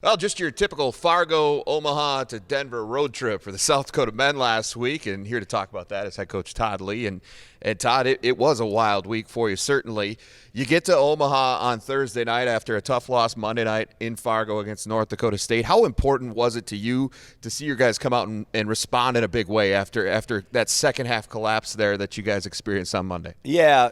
Well, just your typical Fargo, Omaha to Denver road trip for the South Dakota men last week. And here to talk about that is head coach Todd Lee. And Todd, it was a wild week for you, certainly. You get to Omaha on Thursday night after a tough loss Monday night in Fargo against North Dakota State. How important was it to you to see your guys come out and respond in a big way after that second half collapse there that you guys experienced on Monday? Yeah,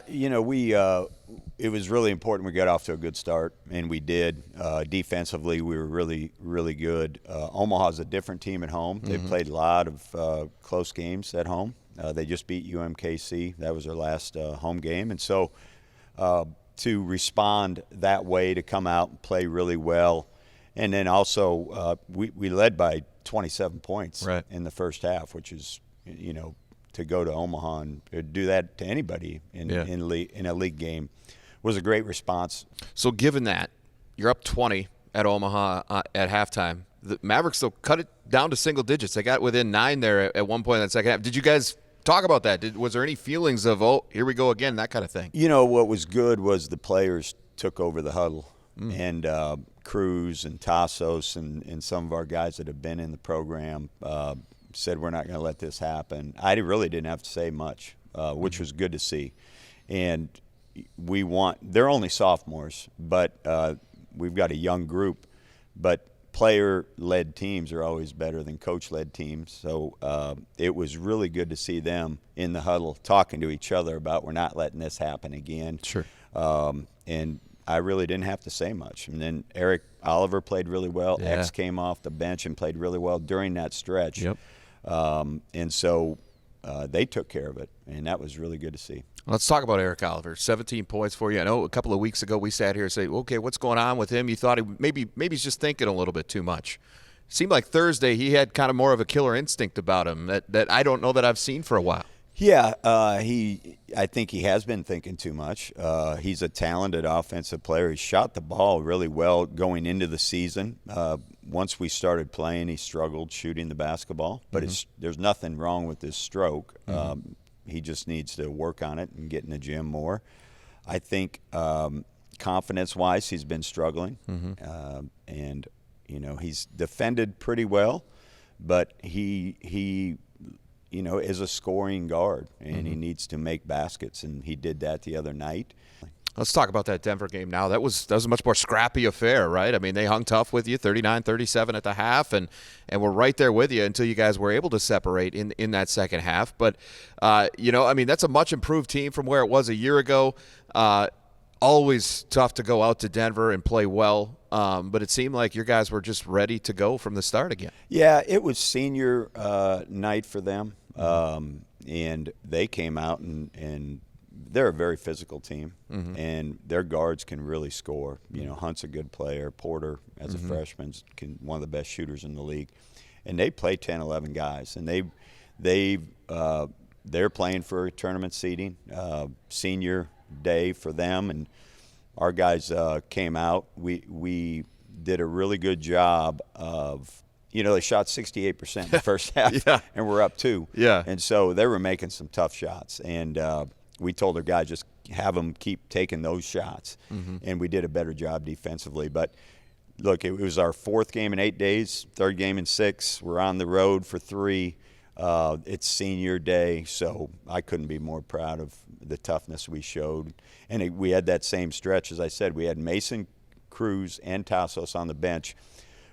it was really important we got off to a good start, and we did. Defensively, we were really, really good. Omaha's a different team at home. They've played a lot of close games at home. They just beat UMKC. That was their last home game. And so to respond that way, to come out and play really well, and then also we led by 27 points in the first half, which is, to go to Omaha and do that to anybody in a league game was a great response. So given that, you're up 20 at Omaha at halftime. The Mavericks, though, cut it down to single digits. They got within 9 there at one point in the second half. Did you guys talk about that? Was there any feelings of, oh, here we go again, that kind of thing? What was good was the players took over the huddle. And Cruz and Tassos and some of our guys that have been in the program said we're not going to let this happen. I really didn't have to say much, which was good to see. And they're only sophomores, but we've got a young group. But player-led teams are always better than coach-led teams. So it was really good to see them in the huddle talking to each other about we're not letting this happen again. Sure. And I really didn't have to say much. And then Eric Oliver played really well. Yeah. X came off the bench and played really well during that stretch. Yep. And so they took care of it, and that was really good to see. Let's talk about Eric Oliver. 17 points for you. I know a couple of weeks ago we sat here and said, okay, what's going on with him? You thought maybe he's just thinking a little bit too much. Seemed like Thursday he had kind of more of a killer instinct about him that I don't know that I've seen for a while. Yeah, I think he has been thinking too much. He's a talented offensive player. He shot the ball really well going into the season. Once we started playing, he struggled shooting the basketball, but there's nothing wrong with his stroke. He just needs to work on it and get in the gym more. I think confidence-wise, he's been struggling, and he's defended pretty well, but he is a scoring guard, and he needs to make baskets, and he did that the other night. Let's talk about that Denver game now. That was a much more scrappy affair, right? I mean, they hung tough with you, 39-37 at the half, and were right there with you until you guys were able to separate in that second half. But, that's a much improved team from where it was a year ago. Always tough to go out to Denver and play well, but it seemed like your guys were just ready to go from the start again. Yeah, it was senior night for them, and they came out and they're a very physical team, and their guards can really score. Hunt's a good player. Porter, as a freshman, one of the best shooters in the league. And they play 10, 11 guys, and they're playing for tournament seeding, senior day for them. And our guys came out. We did a really good job of they shot 68% in the first half, and we're up 2. Yeah. And so they were making some tough shots. And we told our guys just have them keep taking those shots. And we did a better job defensively. But, look, it was our 4th game in 8 days, 3rd game in 6. We're on the road for 3. It's senior day, so I couldn't be more proud of the toughness we showed. And we had that same stretch, as I said. We had Mason, Cruz, and Tassos on the bench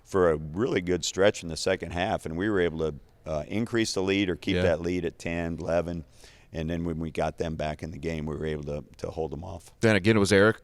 for a really good stretch in the second half, and we were able to increase the lead or keep that lead at 10, 11. And then when we got them back in the game, we were able to hold them off. Then again, it was Eric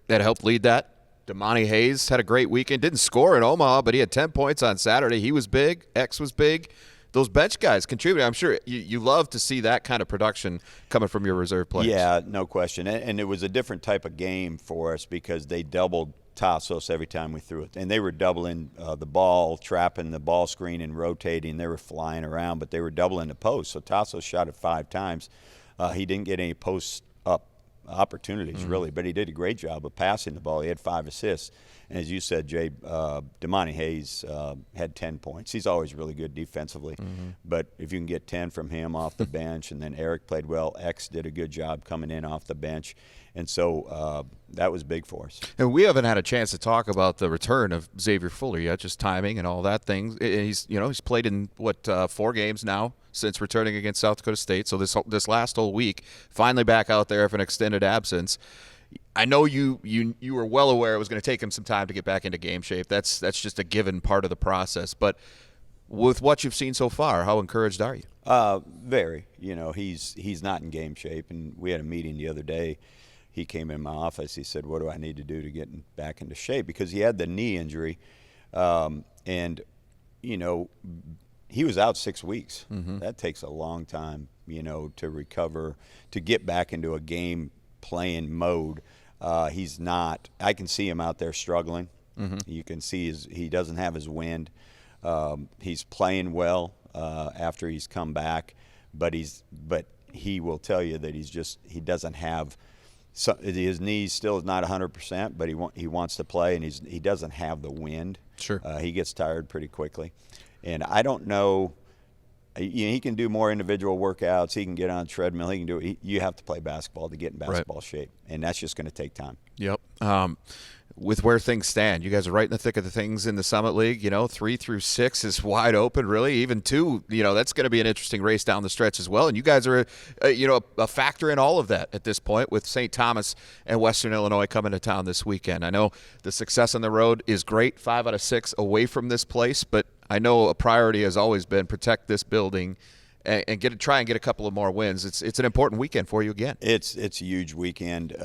that helped lead that. Damani Hayes had a great weekend. Didn't score in Omaha, but he had 10 points on Saturday. He was big. X was big. Those bench guys contributed. I'm sure you love to see that kind of production coming from your reserve players. Yeah, no question. And it was a different type of game for us because they doubled Tassos every time we threw it. And they were doubling the ball, trapping the ball screen and rotating. They were flying around, but they were doubling the post. So Tassos shot it 5 times. He didn't get any post-up opportunities, really, but he did a great job of passing the ball. He had 5 assists. And as you said, Jay, Damani Hayes had 10 points. He's always really good defensively. But if you can get 10 from him off the bench, and then Eric played well, X did a good job coming in off the bench. And so that was big for us. And we haven't had a chance to talk about the return of Xavier Fuller yet, just timing and all that thing. He's played in 4 games now since returning against South Dakota State. So this last whole week, finally back out there for an extended absence. I know you were well aware it was going to take him some time to get back into game shape. That's just a given part of the process. But with what you've seen so far, how encouraged are you? Very. He's not in game shape, and we had a meeting the other day. He came in my office. He said, "What do I need to do to get back into shape?" Because he had the knee injury, and he was out 6 weeks. That takes a long time, to recover, to get back into a game playing mode. He's not. I can see him out there struggling. You can see he doesn't have his wind. He's playing well after he's come back, but he will tell you that he doesn't have. So his knee still is not 100%, but he wants to play, and he doesn't have the wind. Sure. He gets tired pretty quickly, and I don't know. He can do more individual workouts. He can get on a treadmill. He can do it. You have to play basketball to get in basketball shape, and that's just going to take time. Yep. With where things stand, you guys are right in the thick of the things in the Summit League. 3 through 6 is wide open, really. Even 2, that's going to be an interesting race down the stretch as well. And you guys are, a factor in all of that at this point, with St. Thomas and Western Illinois coming to town this weekend. I know the success on the road is great, 5 out of 6 away from this place, but I know a priority has always been protect this building and try and get a couple of more wins. It's an important weekend for you again. It's a huge weekend.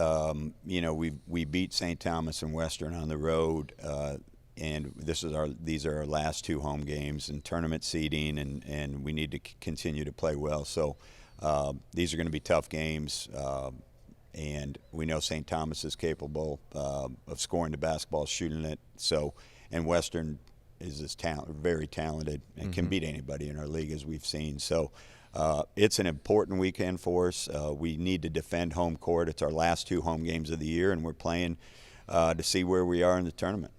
We beat St. Thomas and Western on the road, and these are our last 2 home games and tournament seeding, and we need to continue to play well. So these are going to be tough games, and we know St. Thomas is capable of scoring the basketball, shooting it. So, and Western is very talented and can beat anybody in our league, as we've seen. So it's an important weekend for us. We need to defend home court. It's our last 2 home games of the year, and we're playing to see where we are in the tournament.